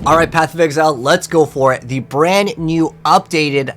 Alright, Path of Exile, let's go for it. The brand new updated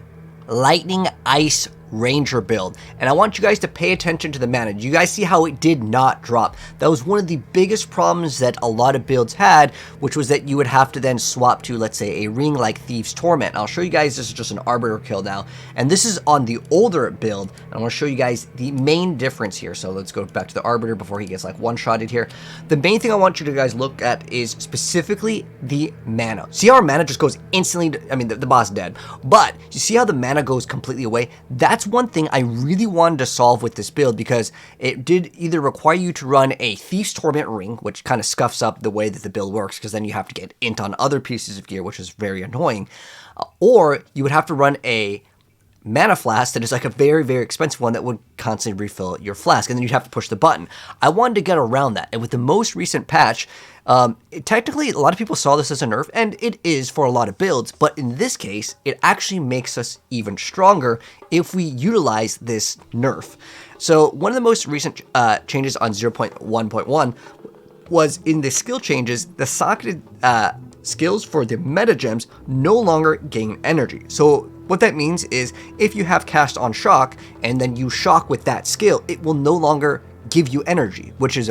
Lightning Ice Ranger build, and I want you guys to pay attention to the mana. You guys see how it did not drop? That was one of the biggest problems that a lot of builds had, which was that you would have to then swap to, let's say, a ring like Thieves Torment. I'll show you guys, this is just an Arbiter kill now, and this is on the older build. I want to show you guys the main difference here. So let's go back to the Arbiter before he gets like one-shotted here. The main thing I want you to guys look at is specifically the mana. See how our mana just goes instantly, I mean the boss is dead, but you see how the mana goes completely away? That's one thing I really wanted to solve with this build, because it did either require you to run a Thief's Torment ring, which kind of scuffs up the way that the build works, because then you have to get int on other pieces of gear, which is very annoying, or you would have to run a mana flask that is like a very, very expensive one that would constantly refill your flask, and then you'd have to push the button. I wanted to get around that, and with the most recent patch, technically a lot of people saw this as a nerf, and it is for a lot of builds, but in this case, it actually makes us even stronger if we utilize this nerf. So one of the most recent changes on 0.1.1 was in the skill changes, the socketed skills for the meta gems no longer gain energy. So what that means is if you have cast on shock and then you shock with that skill, it will no longer give you energy, which is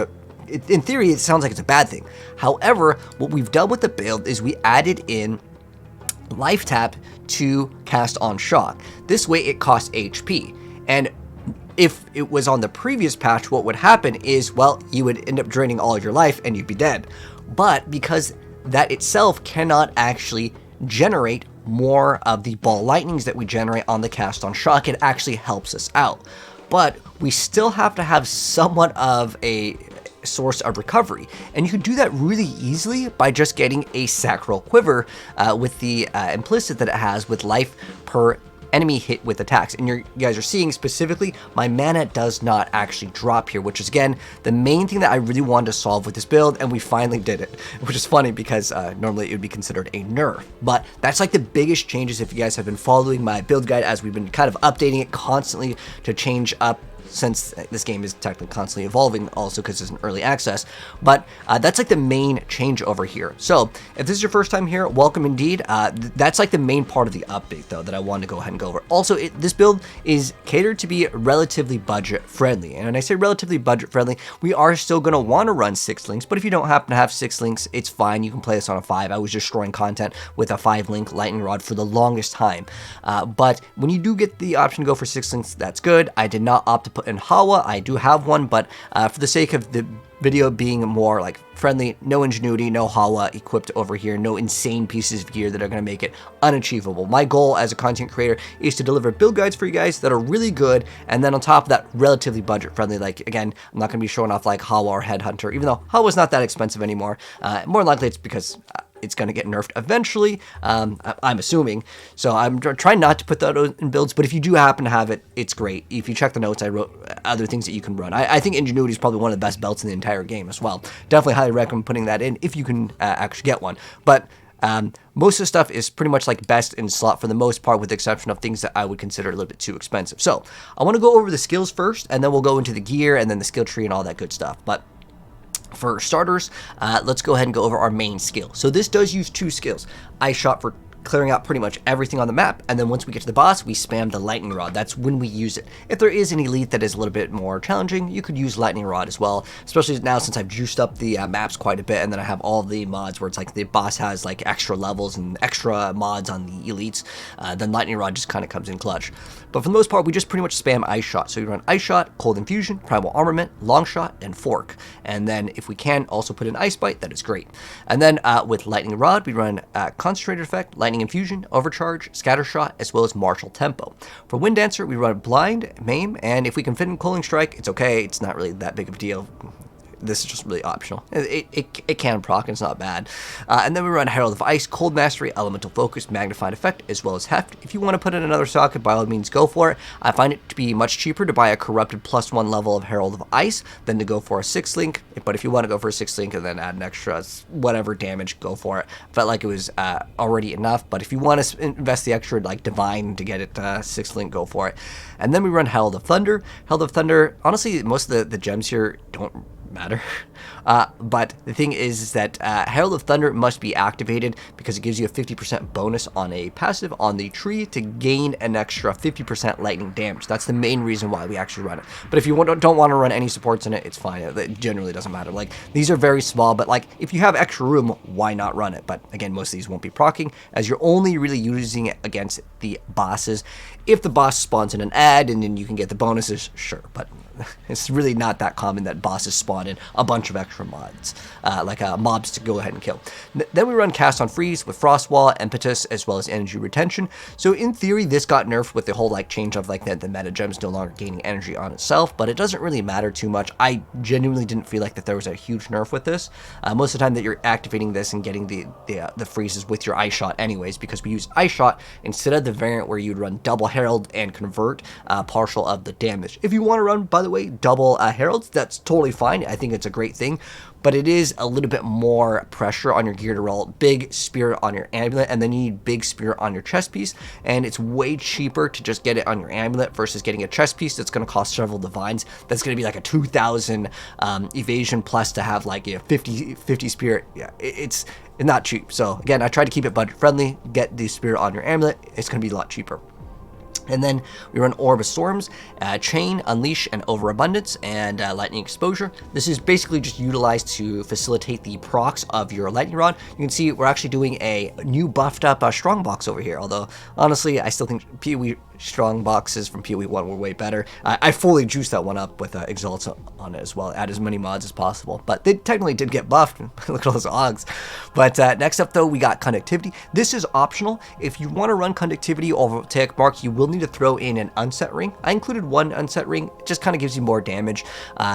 in theory, it sounds like it's a bad thing. However, what we've done with the build is we added in life tap to cast on shock. This way it costs HP. And if it was on the previous patch, what would happen is, well, you would end up draining all of your life and you'd be dead. But because that itself cannot actually generate more of the ball lightnings that we generate on the cast on shock, it actually helps us out. But we still have to have somewhat of a source of recovery, and you can do that really easily by just getting a sacral quiver with the implicit that it has with life per enemy hit with attacks. And you guys are seeing specifically my mana does not actually drop here, which is again the main thing that I really wanted to solve with this build, and we finally did it, which is funny because normally it would be considered a nerf. But that's like the biggest changes. If you guys have been following my build guide, as we've been kind of updating it constantly to change up, since this game is technically constantly evolving, also because it's an early access. But that's like the main change over here. So if this is your first time here, welcome indeed. That's like the main part of the update though that I wanted to go ahead and go over. Also, this build is catered to be relatively budget friendly, and when I say relatively budget friendly, we are still going to want to run 6 links, but if you don't happen to have 6 links, it's fine. You can play this on a 5. I was destroying content with a 5 link lightning rod for the longest time, but when you do get the option to go for 6 links, that's good. I did not opt to put in Hawa. I do have one, but for the sake of the video being more like friendly, no ingenuity, no Hawa equipped over here, no insane pieces of gear that are going to make it unachievable. My goal as a content creator is to deliver build guides for you guys that are really good, and then on top of that, relatively budget friendly. Like again, I'm not going to be showing off like Hawa or Headhunter, even though Hawa's not that expensive anymore. More likely it's because it's going to get nerfed eventually, I'm assuming. So I'm trying not to put that in builds, but if you do happen to have it, it's great. If you check the notes, I wrote other things that you can run. I think Ingenuity is probably one of the best belts in the entire game as well. Definitely highly recommend putting that in if you can actually get one. But most of the stuff is pretty much like best in slot for the most part, with the exception of things that I would consider a little bit too expensive. So I want to go over the skills first, and then we'll go into the gear and then the skill tree and all that good stuff. But for starters, let's go ahead and go over our main skill. So this does use 2 skills. Ice Shot for clearing out pretty much everything on the map, and then once we get to the boss, we spam the lightning rod. That's when we use it. If there is an elite that is a little bit more challenging, you could use lightning rod as well, especially now since I've juiced up the maps quite a bit, and then I have all the mods where it's like the boss has like extra levels and extra mods on the elites. Then lightning rod just kind of comes in clutch. But for the most part, we just pretty much spam Ice Shot. So you run Ice Shot, Cold Infusion, Primal Armament, Long Shot, and Fork. And then if we can also put in Ice Bite, that is great. And then with Lightning Rod, we run Concentrated Effect, Lightning Infusion, Overcharge, Scatter Shot, as well as Martial Tempo. For Wind Dancer, we run Blind, Maim, and if we can fit in Cooling Strike, it's okay. It's not really that big of a deal. This is just really optional. It can proc, and it's not bad. And then we run Herald of Ice, Cold Mastery, Elemental Focus, Magnified Effect, as well as Heft. If you want to put in another socket, by all means, go for it. I find it to be much cheaper to buy a Corrupted +1 level of Herald of Ice than to go for a 6 link. But if you want to go for a 6 link and then add an extra whatever damage, go for it. Felt like it was already enough, but if you want to invest the extra like Divine to get it 6 link, go for it. And then we run Herald of Thunder. Herald of Thunder, honestly, most of the gems here don't matter. But the thing is that Herald of Thunder must be activated because it gives you a 50% bonus on a passive on the tree to gain an extra 50% lightning damage. That's the main reason why we actually run it. But if you don't want to run any supports in it, it's fine. It generally doesn't matter. Like, these are very small, but like, if you have extra room, why not run it? But again, most of these won't be proccing, as you're only really using it against the bosses. If the boss spawns in an ad and then you can get the bonuses, sure, but it's really not that common that bosses spawn in a bunch of extra mods, like mobs to go ahead and kill. Then we run Cast on Freeze with Frost Wall, Impetus, as well as Energy Retention. So in theory, this got nerfed with the whole like change of like the meta gems no longer gaining energy on itself, but it doesn't really matter too much. I genuinely didn't feel like that there was a huge nerf with this. Most of the time that you're activating this and getting the freezes with your Ice Shot anyways, because we use Ice Shot instead of the variant where you'd run double Herald and convert partial of the damage. If you want to run, by the way, double Heralds, that's totally fine. I think it's a great thing, but it is a little bit more pressure on your gear to roll big Spirit on your amulet, and then you need big Spirit on your chest piece, and it's way cheaper to just get it on your amulet versus getting a chest piece that's going to cost several divines. That's going to be like a 2,000 evasion plus to have like 50 Spirit. Yeah, it's not cheap. So again, I try to keep it budget friendly. Get the Spirit on your amulet. It's going to be a lot cheaper. And then we run Orb of Storms, Chain, Unleash, and Overabundance, and Lightning Exposure. This is basically just utilized to facilitate the procs of your Lightning Rod. You can see we're actually doing a new buffed up Strong Box over here, although honestly I still think PoE Strong Boxes from PoE 1 were way better. I fully juiced that one up with Exile on it as well, add as many mods as possible, but they technically did get buffed. Look at all those Ogs. But next up though, we got Conductivity. This is optional. If you want to run Conductivity over Voltaic Mark, you will need to throw in an unset ring. I included one unset ring. It just kind of gives you more damage.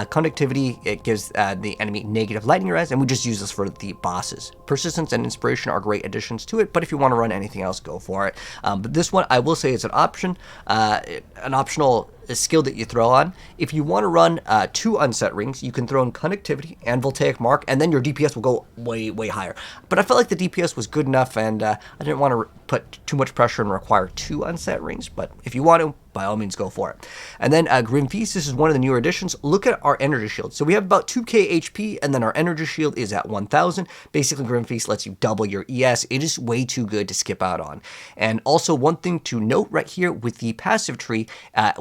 Conductivity, it gives the enemy negative lightning res, and we just use this for the bosses. Persistence and Inspiration are great additions to it, but if you want to run anything else, go for it. But this one, I will say, is an option, an optional skill that you throw on. If you want to run 2 unset rings, you can throw in Conductivity and Voltaic Mark, and then your DPS will go way higher. But I felt like the DPS was good enough, and I didn't want to put too much pressure and require 2 unset rings, but if you want to, by all means, go for it. And then Grim Feast, this is one of the newer additions. Look at our energy shield. So we have about 2k HP, and then our energy shield is at 1000. Basically, Grim Feast lets you double your ES. It is way too good to skip out on. And also, one thing to note right here with the passive tree,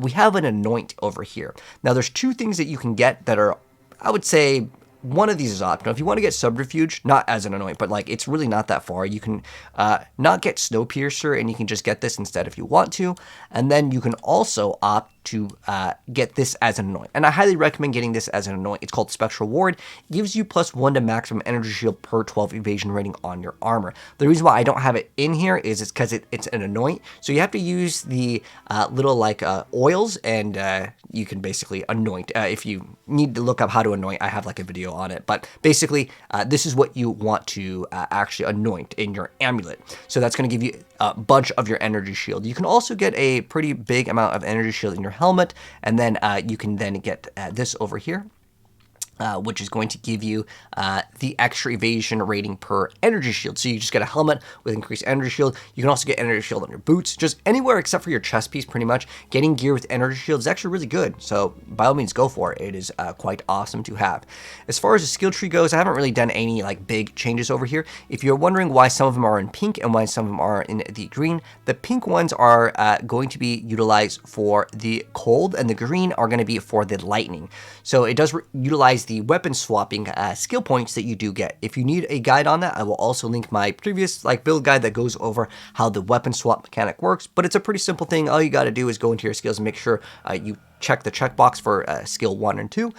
we have an Anoint over here. Now, there's 2 things that you can get that are, I would say, one of these is optional. If you want to get Subterfuge, not as an Anoint, but like it's really not that far. You can not get Snowpiercer, and you can just get this instead if you want to. And then you can also opt to get this as an Anoint. And I highly recommend getting this as an Anoint. It's called Spectral Ward. It gives you +1 to maximum energy shield per 12 evasion rating on your armor. The reason why I don't have it in here is it's because it's an Anoint. So you have to use the little like oils, and you can basically anoint. If you need to look up how to anoint, I have like a video on it. But basically, this is what you want to actually anoint in your amulet. So that's going to give you a bunch of your energy shield. You can also get a pretty big amount of energy shield in your helmet, and then you can then get this over here, which is going to give you the extra evasion rating per energy shield. So you just get a helmet with increased energy shield. You can also get energy shield on your boots, just anywhere except for your chest piece, pretty much. Getting gear with energy shield is actually really good. So by all means, go for it. It is quite awesome to have. As far as the skill tree goes, I haven't really done any like big changes over here. If you're wondering why some of them are in pink and why some of them are in the green, the pink ones are going to be utilized for the cold, and the green are going to be for the lightning. So it does utilize the weapon swapping skill points that you do get. If you need a guide on that, I will also link my previous like build guide that goes over how the weapon swap mechanic works, but it's a pretty simple thing. All you got to do is go into your skills and make sure you check the checkbox for skill 1 and 2.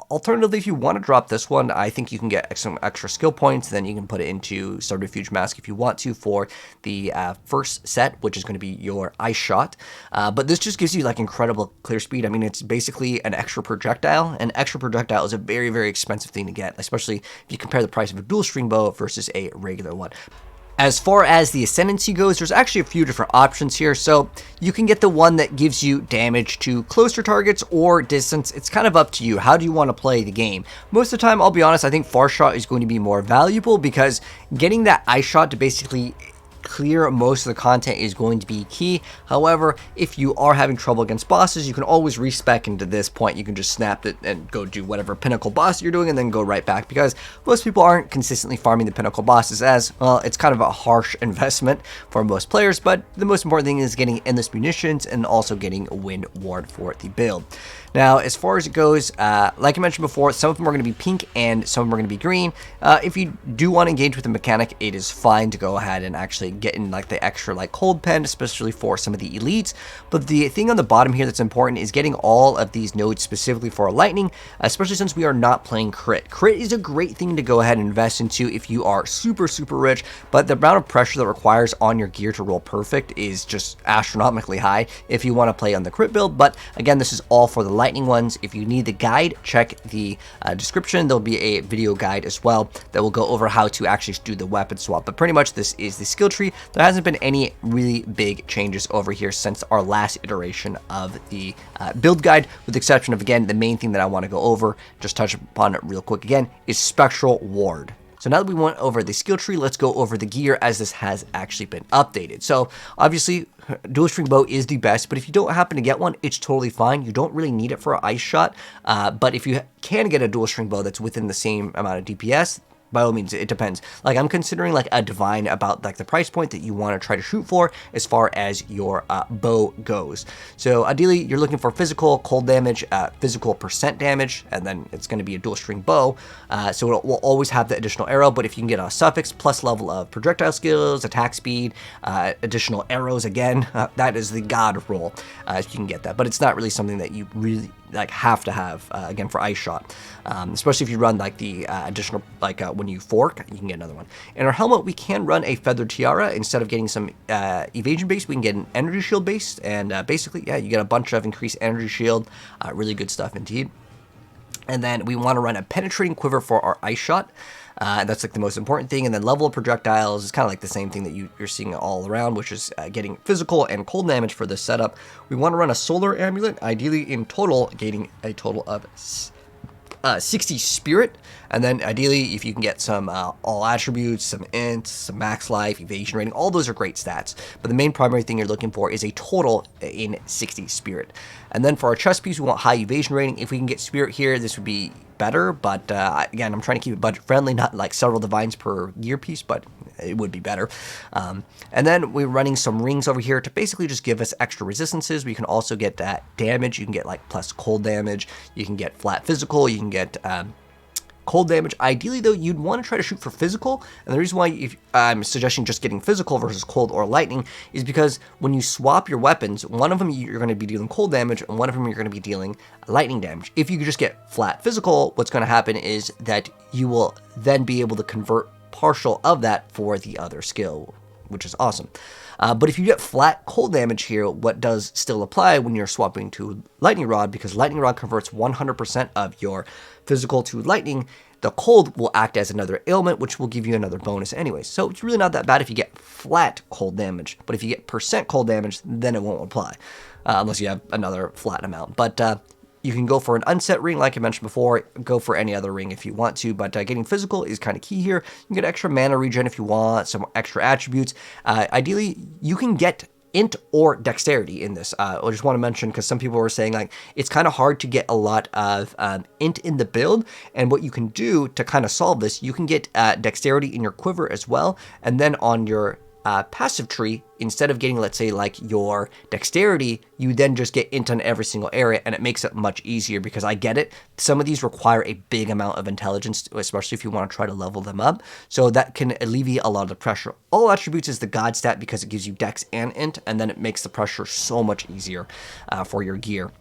Alternatively, if you want to drop this one, I think you can get some extra skill points, then you can put it into Subterfuge Mask if you want to for the first set, which is going to be your Ice Shot. But this just gives you like incredible clear speed. I mean, it's basically an extra projectile, and extra projectile is a very expensive thing to get, especially if you compare the price of a dual string bow versus a regular one. As far as the Ascendancy goes, there's actually a few different options here. So you can get the one that gives you damage to closer targets or distance. It's kind of up to you. How do you want to play the game? Most of the time, I'll be honest, I think Far Shot is going to be more valuable, because getting that Ice Shot to basically clear most of the content is going to be key. However, if you are having trouble against bosses, you can always respec into this point. You can just snap it and go do whatever pinnacle boss you're doing and then go right back, because most people aren't consistently farming the pinnacle bosses, as well, it's kind of a harsh investment for most players. But the most important thing is getting endless munitions and also getting a wind ward for the build. Now, as far as it goes, like I mentioned before, some of them are going to be pink and some of them are going to be green. If you do want to engage with the mechanic, it is fine to go ahead and actually get in like the extra like cold pen, especially for some of the elites. But the thing on the bottom here that's important is getting all of these nodes specifically for lightning, especially since we are not playing crit. Crit is a great thing to go ahead and invest into if you are super rich, but the amount of pressure that requires on your gear to roll perfect is just astronomically high if you want to play on the crit build. But again, this is all for the lightning ones. If you need the guide, check the description. There'll be a video guide as well that will go over how to actually do the weapon swap. But pretty much this is the skill tree. There hasn't been any really big changes over here since our last iteration of the build guide, with the exception of, again, the main thing that I want to go over, just touch upon it real quick again, is Spectral Ward. So now that we went over the skill tree, let's go over the gear, as this has actually been updated. So obviously, dual string bow is the best, but if you don't happen to get one, it's totally fine. You don't really need it for an ice shot, but if you can get a dual string bow that's within the same amount of DPS, by all means, it depends. Like, I'm considering like a divine about like the price point that you want to try to shoot for as far as your bow goes. So ideally, you're looking for physical, cold damage, physical percent damage, and then it's going to be a dual string bow. So it will always have the additional arrow, but if you can get a suffix plus level of projectile skills, attack speed, additional arrows, again, that is the god roll if you can get that. But it's not really something that you really like have to have again for ice shot, especially if you run like the additional like when you fork, you can get another one. In our helmet, we can run a feathered tiara. Instead of getting some evasion base, we can get an energy shield base, and basically, yeah, you get a bunch of increased energy shield. Really good stuff indeed. And then we want to run a penetrating quiver for our ice shot. That's like the most important thing. And then level of projectiles is kind of like the same thing that you're seeing all around, which is getting physical and cold damage for this setup. We want to run a solar amulet, ideally in total, gaining a total of 60 spirit, and then ideally if you can get some all attributes, some int, some max life, evasion rating, all those are great stats, but the main primary thing you're looking for is a total in 60 spirit. And then for our chest piece, we want high evasion rating. If we can get spirit here, this would be better, but again, I'm trying to keep it budget friendly, not like several divines per gear piece, but it would be better. And then we're running some rings over here to basically just give us extra resistances. We can also get that damage. You can get like plus cold damage, you can get flat physical, you can get cold damage. Ideally though, you'd want to try to shoot for physical, and the reason why I'm suggesting just getting physical versus cold or lightning is because when you swap your weapons, one of them you're going to be dealing cold damage and one of them you're going to be dealing lightning damage. If you could just get flat physical, what's going to happen is that you will then be able to convert partial of that for the other skill, which is awesome. But if you get flat cold damage here, what does still apply when you're swapping to Lightning Rod, because Lightning Rod converts 100% of your physical to lightning, the cold will act as another ailment, which will give you another bonus anyways. So it's really not that bad if you get flat cold damage, but if you get percent cold damage, then it won't apply, unless you have another flat amount. But you can go for an unset ring, like I mentioned before. Go for any other ring if you want to, but getting physical is kind of key here. You can get extra mana regen if you want, some extra attributes. Ideally, you can get int or dexterity in this. I just want to mention, because some people were saying like it's kind of hard to get a lot of int in the build, and what you can do to kind of solve this, you can get dexterity in your quiver as well, and then on your passive tree, instead of getting, let's say, like your dexterity, you then just get int on every single area, and it makes it much easier, because I get it, some of these require a big amount of intelligence, especially if you want to try to level them up, so that can alleviate a lot of the pressure. All attributes is the god stat because it gives you dex and int, and then it makes the pressure so much easier for your gear.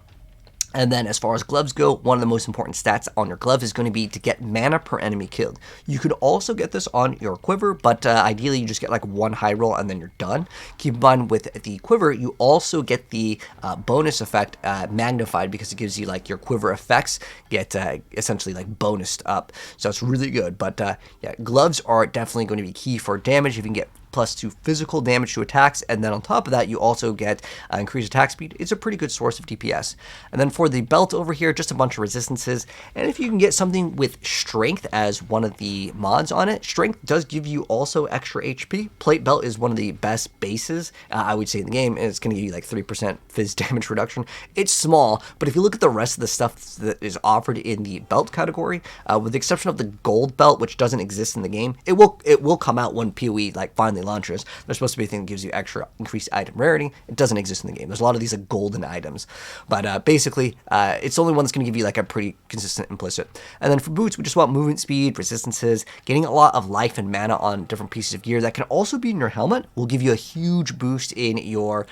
And then as far as gloves go, one of the most important stats on your glove is going to be to get mana per enemy killed. You could also get this on your quiver, but ideally you just get like one high roll and then you're done. Keep in mind with the quiver, you also get the bonus effect magnified, because it gives you like your quiver effects get essentially like bonused up. So it's really good. But yeah, gloves are definitely going to be key for damage. If you can get +2 physical damage to attacks, and then on top of that, you also get increased attack speed. It's a pretty good source of DPS. And then for the belt over here, just a bunch of resistances. And if you can get something with strength as one of the mods on it, strength does give you also extra HP. Plate belt is one of the best bases, I would say, in the game, and it's going to give you like 3% phys damage reduction. It's small, but if you look at the rest of the stuff that is offered in the belt category, with the exception of the gold belt, which doesn't exist in the game, it will come out when PoE like finally launches. There's supposed to be a thing that gives you extra increased item rarity. It doesn't exist in the game. There's a lot of these like golden items, but basically it's the only one that's going to give you like a pretty consistent implicit. And then for boots, we just want movement speed, resistances, getting a lot of life and mana on different pieces of gear that can also be in your helmet. Will give you a huge boost in your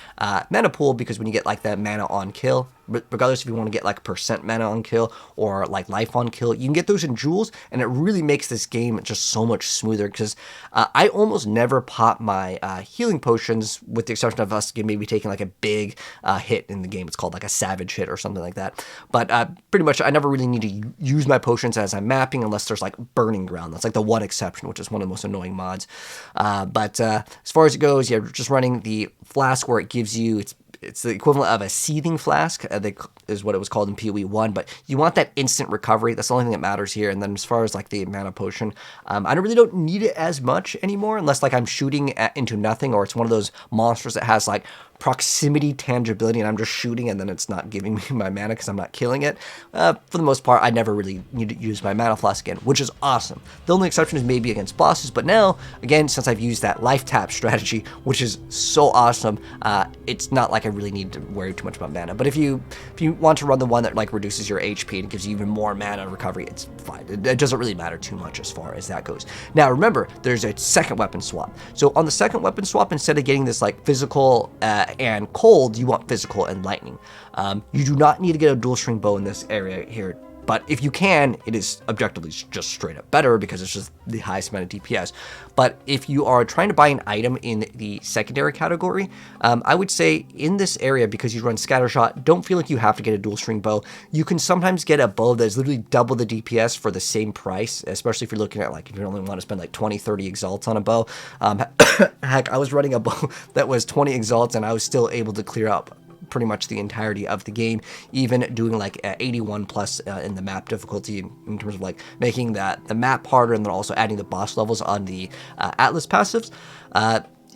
mana pool, because when you get like that mana on kill, regardless if you want to get like percent mana on kill or like life on kill, you can get those in jewels, and it really makes this game just so much smoother, because I almost never pop my healing potions, with the exception of us maybe taking like a big hit in the game. It's called like a savage hit or something like that, but pretty much I never really need to use my potions as I'm mapping, unless there's like burning ground. That's like the one exception, which is one of the most annoying mods. But as far as it goes, yeah, just running the flask, where it gives you, it's the equivalent of a seething flask, is what it was called in PoE 1, but you want that instant recovery. That's the only thing that matters here. And then as far as like the mana potion, I really don't need it as much anymore, unless like I'm shooting into nothing, or it's one of those monsters that has like proximity tangibility, and I'm just shooting and then it's not giving me my mana because I'm not killing it. For the most part, I never really need to use my mana flask again, which is awesome. The only exception is maybe against bosses, but now, again, since I've used that life tap strategy, which is so awesome, it's not like I really need to worry too much about mana. But if you want to run the one that like reduces your HP and gives you even more mana recovery, it's fine. It doesn't really matter too much as far as that goes. Now remember, there's a second weapon swap. So on the second weapon swap, instead of getting this like physical and cold, you want physical and lightning. You do not need to get a dual string bow in this area here, but if you can, it is objectively just straight up better, because it's just the highest amount of DPS. But if you are trying to buy an item in the secondary category, I would say in this area, because you run scattershot, don't feel like you have to get a dual string bow. You can sometimes get a bow that is literally double the DPS for the same price, especially if you're looking at like, if you only want to spend like 20-30 exalts on a bow. Heck, I was running a bow that was 20 exalts, and I was still able to clear up pretty much the entirety of the game, even doing like 81 plus in the map difficulty, in terms of like making the map harder, and then also adding the boss levels on the Atlas passives.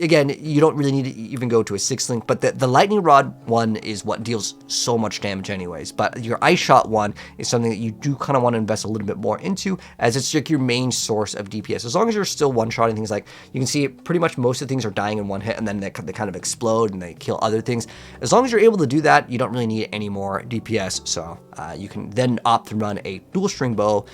Again, you don't really need to even go to a 6-link, but the lightning rod one is what deals so much damage anyways. But your ice shot one is something that you do kind of want to invest a little bit more into, as it's like your main source of DPS. As long as you're still one-shotting things, like you can see pretty much most of the things are dying in one hit, and then they kind of explode and they kill other things. As long as you're able to do that, you don't really need any more DPS. So you can then opt to run a dual string bow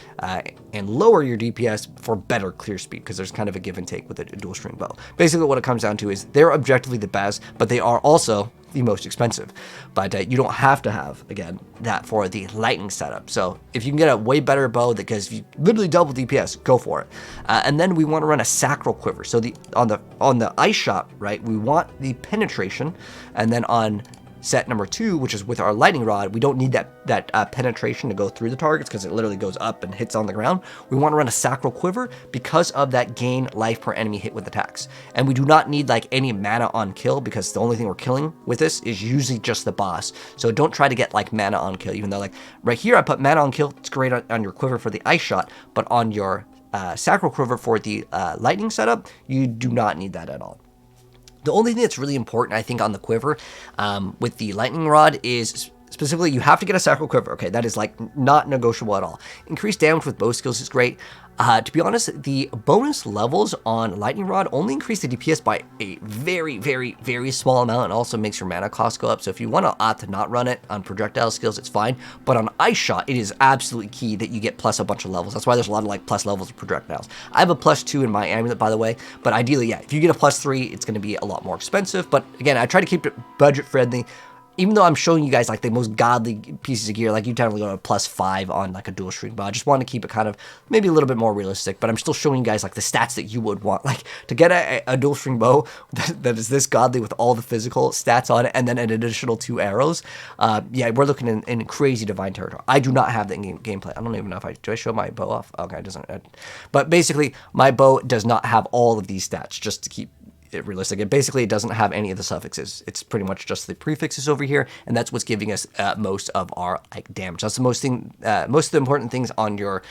and lower your DPS for better clear speed, because there's kind of a give and take with a dual string bow. Basically what it comes down to is they're objectively the best, but they are also the most expensive. But you don't have to have, again, that for the lightning setup. So if you can get a way better bow that gives you literally double DPS, go for it. And then we want to run a sacral quiver. So on the ice shot, right, we want the penetration, and then on set number 2, which is with our lightning rod, we don't need that penetration to go through the targets, because it literally goes up and hits on the ground. We want to run a sacral quiver because of that gain life per enemy hit with attacks. And we do not need like any mana on kill, because the only thing we're killing with this is usually just the boss. So don't try to get like mana on kill, even though like right here I put mana on kill. It's great on your quiver for the ice shot, but on your sacral quiver for the lightning setup, you do not need that at all. The only thing that's really important, I think, on the quiver with the lightning rod is specifically you have to get a sacral quiver. Okay, that is like not negotiable at all. Increased damage with bow skills is great. To be honest, the bonus levels on lightning rod only increase the DPS by a very, very, very small amount, and also makes your mana cost go up. So if you want to opt to not run it on projectile skills, it's fine. But on ice shot, it is absolutely key that you get plus a bunch of levels. That's why there's a lot of like plus levels of projectiles. I have a +2 in my amulet, by the way, but ideally, yeah, if you get a +3, it's going to be a lot more expensive. But again, I try to keep it budget friendly. Even though I'm showing you guys like the most godly pieces of gear, like you definitely go to a +5 on like a dual string, but I just want to keep it kind of maybe a little bit more realistic. But I'm still showing you guys like the stats that you would want, like to get a dual string bow that is this godly with all the physical stats on it, and then an additional 2 arrows. Yeah, we're looking in crazy divine territory. I do not have that in gameplay. I don't even know if do I show my bow off? Okay, it doesn't. But basically, my bow does not have all of these stats, just to keep realistic. It doesn't have any of the suffixes. It's pretty much just the prefixes over here, and that's what's giving us most of our like damage. That's the most of the important things on your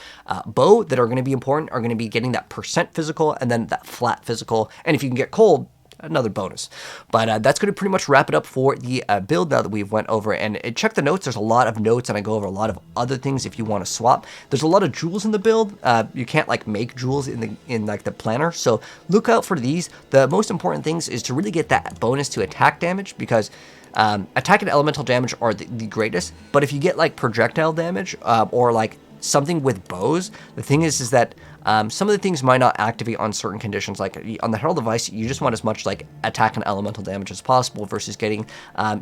bow that are going to be important are going to be getting that percent physical and then that flat physical. And if you can get cold, another bonus. But that's going to pretty much wrap it up for the build now that we've went over. And check the notes. There's a lot of notes, and I go over a lot of other things if you want to swap. There's a lot of jewels in the build. You can't like make jewels in like the planner, so look out for these. The most important things is to really get that bonus to attack damage, because attack and elemental damage are the greatest. But if you get like projectile damage or like something with bows, the thing is that some of the things might not activate on certain conditions. Like on the Herald device, you just want as much like attack and elemental damage as possible versus getting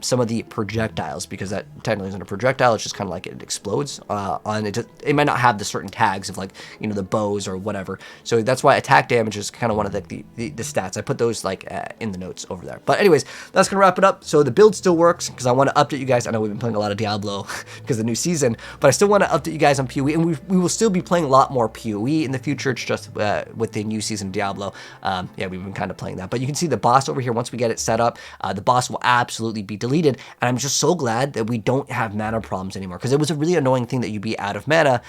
some of the projectiles, because that technically isn't a projectile. It's just kind of like it explodes on it. It might not have the certain tags of like, you know, the bows or whatever. So that's why attack damage is kind of one of the stats. I put those like in the notes over there. But anyways, that's gonna wrap it up. So the build still works because I want to update you guys. I know we've been playing a lot of Diablo because of the new season, but I still want to update you guys on PoE, and we will still be playing a lot more PoE in the future. It's just with the new season of Diablo. Yeah, we've been kind of playing that. But you can see the boss over here. Once we get it set up, the boss will absolutely be deleted. And I'm just so glad that we don't have mana problems anymore, because it was a really annoying thing that you'd be out of mana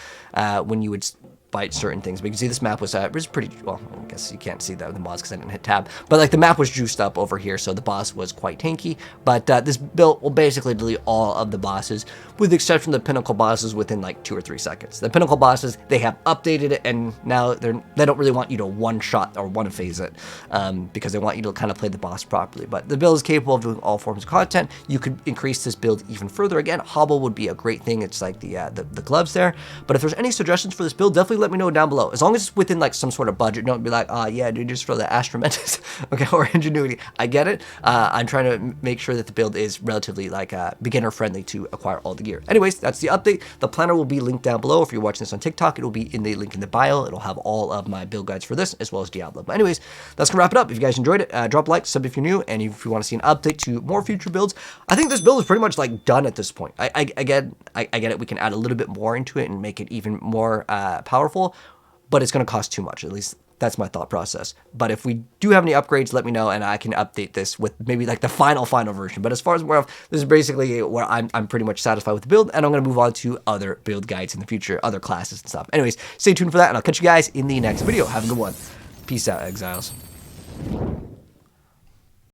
when you would fight certain things. But you can see this map was pretty, well, I guess you can't see that with the mods because I didn't hit tab, but like the map was juiced up over here, so the boss was quite tanky. But this build will basically delete all of the bosses, with the exception of the pinnacle bosses, within like 2 or 3 seconds. The pinnacle bosses, they have updated it, and now they don't really want you to one-shot or one-phase it, because they want you to kind of play the boss properly. But the build is capable of doing all forms of content. You could increase this build even further. Again, hobble would be a great thing. It's like the gloves there. But if there's any suggestions for this build, definitely let me know down below. As long as it's within like some sort of budget. Don't be like, yeah, dude, just throw the Astromentis, okay, or Ingenuity. I get it. I'm trying to make sure that the build is relatively like beginner friendly to acquire all the gear. Anyways, that's the update. The planner will be linked down below. If you're watching this on TikTok, it will be in the link in the bio. It'll have all of my build guides for this as well as Diablo. But anyways, that's gonna wrap it up. If you guys enjoyed it, drop a like, sub if you're new, and if you want to see an update to more future builds. I think this build is pretty much like done at this point. I get it. We can add a little bit more into it and make it even more powerful, but it's going to cost too much. At least that's my thought process. But if we do have any upgrades, let me know, and I can update this with maybe like the final version. But as far as where this is basically where I'm pretty much satisfied with the build, and I'm going to move on to other build guides in the future, other classes and stuff. Anyways, stay tuned for that, and I'll catch you guys in the next video. Have a good one. Peace out, Exiles.